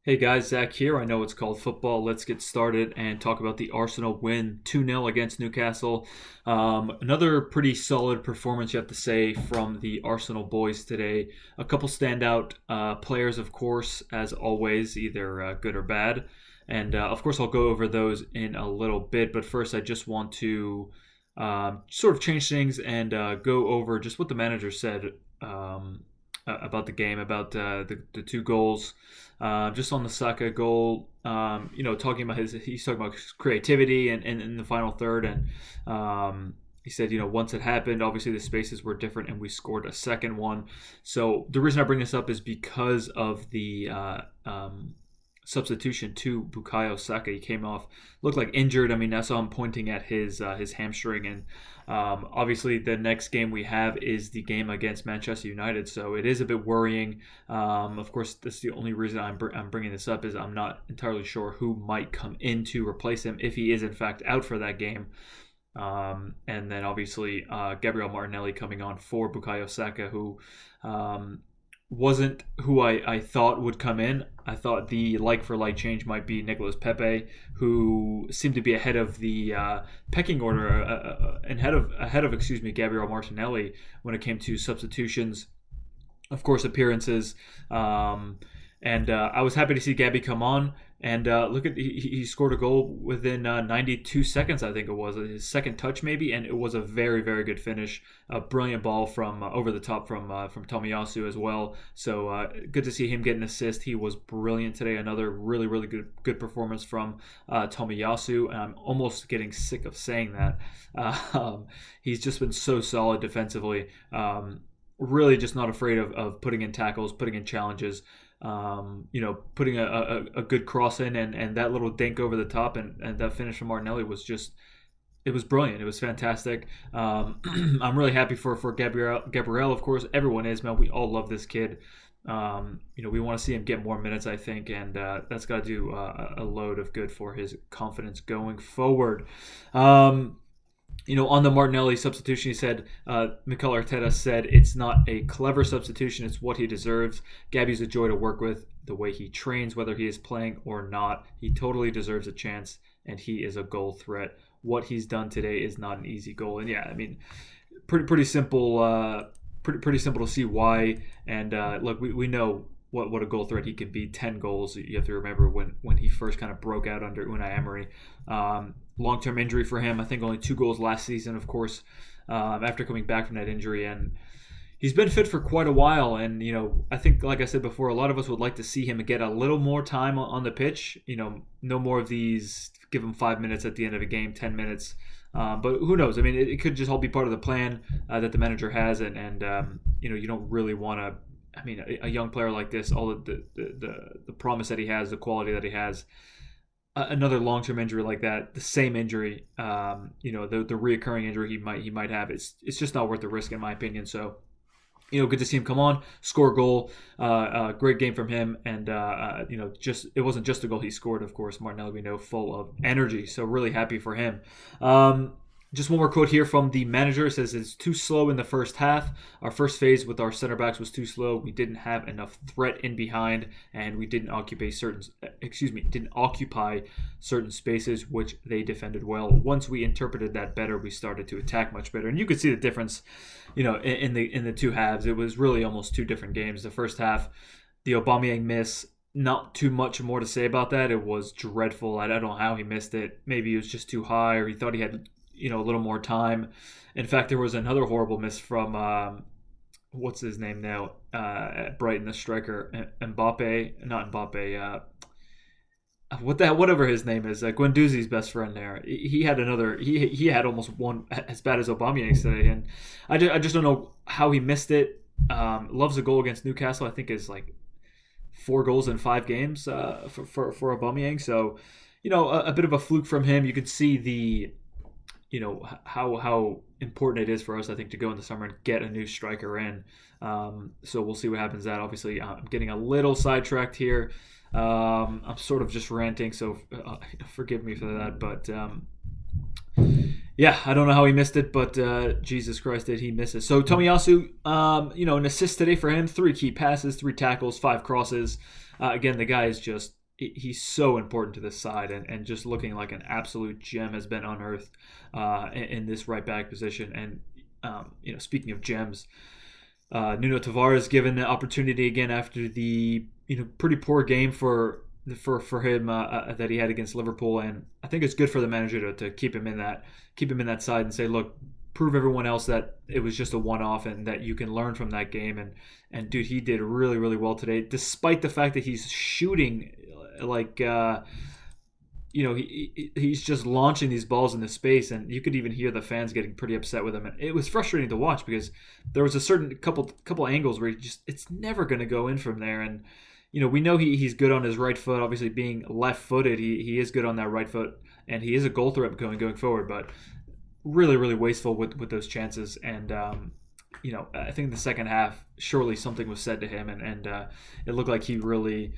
Hey guys, Zach here. I know it's called football. Let's get started and talk about the Arsenal win 2-0 against Newcastle. Another pretty solid performance, you have to say, from the Arsenal boys today. A couple standout players, of course, as always, either good or bad. And of course, I'll go over those in a little bit. But first, I just want to sort of change things and go over just what the manager said about the game, about the two goals. Just on the Saka goal, talking about he's talking about his creativity and in the final third, and he said, once it happened, obviously the spaces were different, and we scored a second one. So the reason I bring this up is because of the substitution to Bukayo Saka. He came off, looked like injured. I mean, I saw him pointing at his hamstring, and obviously the next game we have is the game against Manchester United, so it is a bit worrying. Of course, that's the only reason I'm bringing this up is I'm not entirely sure who might come in to replace him if he is in fact out for that game. And then obviously Gabriel Martinelli coming on for Bukayo Saka, who wasn't who I thought would come in. I thought the like-for-like change might be Nicolas Pepe, who seemed to be ahead of the pecking order, and ahead of Gabriel Martinelli when it came to substitutions, of course, appearances. And I was happy to see Gabi come on. And look at he scored a goal within 92 seconds, I think it was his second touch maybe, and it was a very very good finish. A brilliant ball from over the top from Tomiyasu as well. So good to see him get an assist. He was brilliant today. Another really really good performance from Tomiyasu. And I'm almost getting sick of saying that. He's just been so solid defensively. Really just not afraid of putting in tackles, putting in challenges. Putting a good cross in, and that little dink over the top, and that finish from Martinelli was just, it was brilliant. It was fantastic. I'm really happy for Gabriel. Of course, everyone is, man. We all love this kid. We want to see him get more minutes, I think, and that's got to do a load of good for his confidence going forward. On the Martinelli substitution, he said, Mikel Arteta said, it's not a clever substitution, it's what he deserves. Gabi's a joy to work with, the way he trains, whether he is playing or not. He totally deserves a chance, and he is a goal threat. What he's done today is not an easy goal. And yeah, I mean, pretty simple, pretty simple to see why. And look, we know what a goal threat he can be. 10 goals. You have to remember when he first kind of broke out under Unai Emery. Long-term injury for him. I think only 2 goals last season, of course, after coming back from that injury. And he's been fit for quite a while. And, I think, like I said before, a lot of us would like to see him get a little more time on the pitch. No more of these, give him 5 minutes at the end of a game, 10 minutes. But who knows? I mean, it could just all be part of the plan that the manager has. And you don't really want to, I mean, a young player like this, all the promise that he has, the quality that he has, another long-term injury like that, the same injury, the reoccurring injury he might have, it's just not worth the risk in my opinion. So, good to see him come on, score a goal, great game from him, and just it wasn't just a goal he scored. Of course, Martinelli, we know, full of energy, so really happy for him. Just one more quote here from the manager. It says, it's too slow in the first half. Our first phase with our center backs was too slow. We didn't have enough threat in behind, and we didn't occupy certain spaces, which they defended well. Once we interpreted that better, we started to attack much better. And you could see the difference, in the two halves. It was really almost two different games. The first half, the Aubameyang miss, not too much more to say about that. It was dreadful. I don't know how he missed it. Maybe he was just too high, or he thought he had a little more time. In fact, there was another horrible miss from what's his name now at Brighton, the striker, not Mbappe, whatever his name is, Guendouzi's best friend there. He had another. He had almost one as bad as Aubameyang's today, and I just don't know how he missed it. Loves a goal against Newcastle. I think is like 4 goals in 5 games for Aubameyang. So a bit of a fluke from him. You could see the how important it is for us, I think, to go in the summer and get a new striker in. So we'll see what happens. That obviously, I'm getting a little sidetracked here. I'm sort of just ranting, so forgive me for that. But Yeah, I don't know how he missed it, but Jesus Christ, did he miss it? So Tomiyasu, an assist today for him: 3 key passes, 3 tackles, 5 crosses. Again, the guy is he's so important to this side, and just looking like an absolute gem has been unearthed in this right back position. And speaking of gems, Nuno Tavares given the opportunity again after the pretty poor game for him that he had against Liverpool, and I think it's good for the manager to keep him in that side and say, look, prove everyone else that it was just a one-off and that you can learn from that game. And dude, he did really, really well today, despite the fact that he's shooting like he's just launching these balls into space, and you could even hear the fans getting pretty upset with him. And it was frustrating to watch because there was a certain couple angles where it's never going to go in from there. And we know he's good on his right foot. Obviously, being left-footed, he is good on that right foot, and he is a goal threat going forward. But really, really wasteful with those chances. And I think in the second half, surely something was said to him, and it looked like he really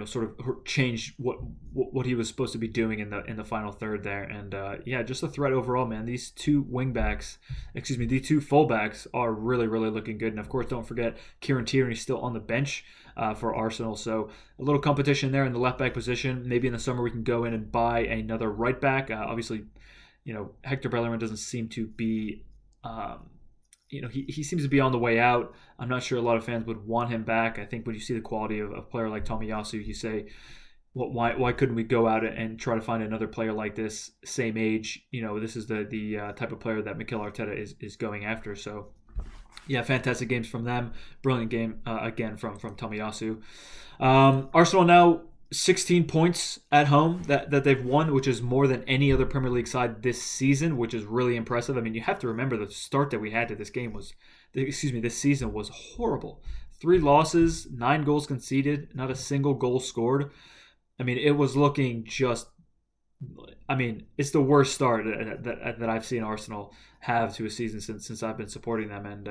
sort of changed what he was supposed to be doing in the final third there. And just a threat overall, man. These two fullbacks are really, really looking good. And of course, don't forget Kieran Tierney's still on the bench for Arsenal. So a little competition there in the left back position. Maybe in the summer we can go in and buy another right back. Obviously, Hector Bellerin doesn't seem to be. He seems to be on the way out. I'm not sure a lot of fans would want him back. I think when you see the quality of a player like Tomiyasu, you say, well, why couldn't we go out and try to find another player like this, same age? This is the type of player that Mikel Arteta is going after. So, yeah, fantastic games from them. Brilliant game, again, from Tomiyasu. Arsenal now 16 points at home that they've won, which is more than any other Premier League side this season, which is really impressive. I mean, you have to remember the start that we had to this season was horrible. 3 losses, 9 goals conceded, not a single goal scored. I mean, it was looking it's the worst start that I've seen Arsenal have to a season since I've been supporting them. And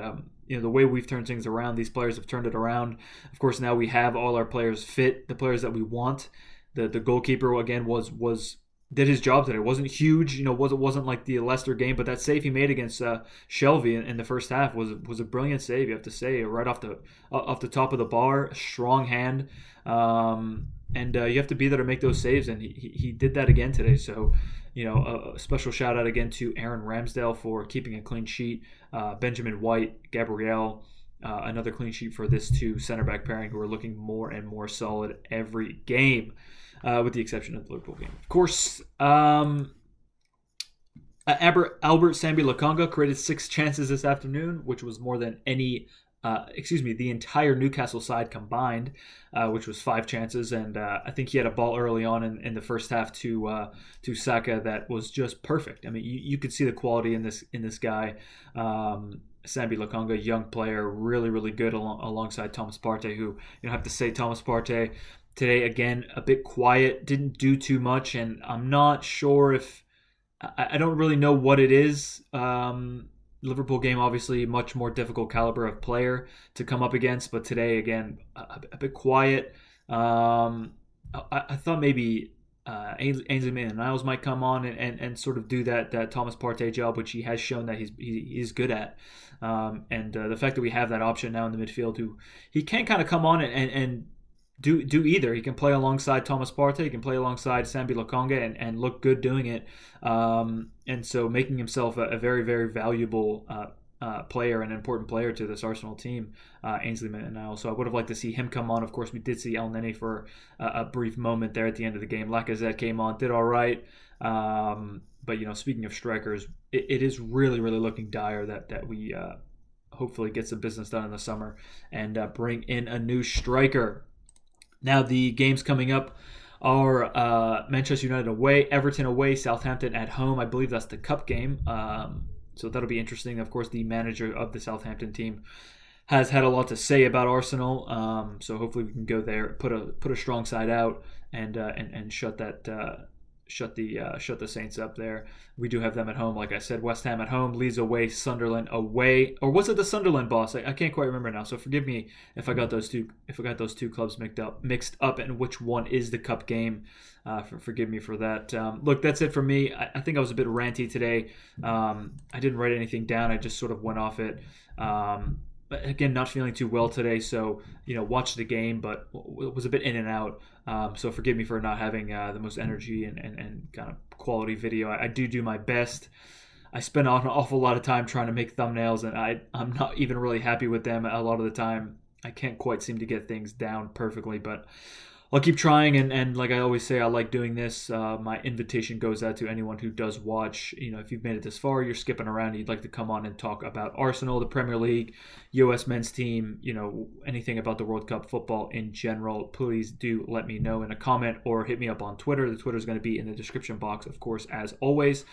the way we've turned things around, these players have turned it around. Of course, now we have all our players fit, the players that we want. The goalkeeper again did his job today. It wasn't huge, wasn't like the Leicester game, but that save he made against Shelby in the first half was a brilliant save. You have to say, right off the top of the bar, strong hand. And you have to be there to make those saves, and he did that again today. So, a special shout out again to Aaron Ramsdale for keeping a clean sheet. Benjamin White, Gabriel, another clean sheet for this 2 center back pairing who are looking more and more solid every game, with the exception of the Liverpool game. Of course, Albert Sambi Lokonga created 6 chances this afternoon, which was more than the entire Newcastle side combined, which was 5 chances. And I think he had a ball early on in the first half to Saka that was just perfect. I mean, you could see the quality in this guy, Sambi Lokonga, young player, really, really good alongside Thomas Partey, who have to say Thomas Partey today, again, a bit quiet, didn't do too much, and I'm not sure if I don't really know what it is. Liverpool game, obviously, much more difficult caliber of player to come up against, but today, again, a bit quiet. I thought maybe Ainsley Maitland-Niles might come on and sort of do that Thomas Partey job, which he has shown that he's good at. And the fact that we have that option now in the midfield, who he can kind of come on and do either. He can play alongside Thomas Partey, he can play alongside Sambi Lokonga and look good doing it. And so making himself a very, very valuable player, an important player to this Arsenal team, Ainsley Maitland-Niles. So I would have liked to see him come on. Of course, we did see El Neni for a brief moment there at the end of the game. Lacazette came on, did all right. But, speaking of strikers, it is really, really looking dire that we hopefully get some business done in the summer and bring in a new striker. Now, the games coming up are Manchester United away, Everton away, Southampton at home. I believe that's the cup game. So that'll be interesting. Of course, the manager of the Southampton team has had a lot to say about Arsenal. So hopefully we can go there, put a strong side out, and shut that shut the Saints up there. We do have them at home, like I said. West Ham at home, Leeds away, Sunderland away, or was it the Sunderland boss? I can't quite remember now. So forgive me if I got those two clubs mixed up, and which one is the cup game. Forgive me for that. Look, that's it for me. I think I was a bit ranty today. I didn't write anything down. I just sort of went off it. But again, not feeling too well today, so watched the game, but it was a bit in and out. So forgive me for not having the most energy and kind of quality video. I do my best. I spend an awful lot of time trying to make thumbnails, and I'm not even really happy with them a lot of the time. I can't quite seem to get things down perfectly, but I'll keep trying, and like I always say, I like doing this. My invitation goes out to anyone who does watch. If you've made it this far, you're skipping around, you'd like to come on and talk about Arsenal, the Premier League, US men's team, anything about the World Cup football in general, please do let me know in a comment or hit me up on Twitter. The Twitter is going to be in the description box, of course, as always.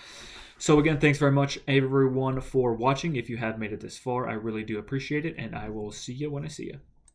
So again, thanks very much, everyone, for watching. If you have made it this far, I really do appreciate it, and I will see you when I see you.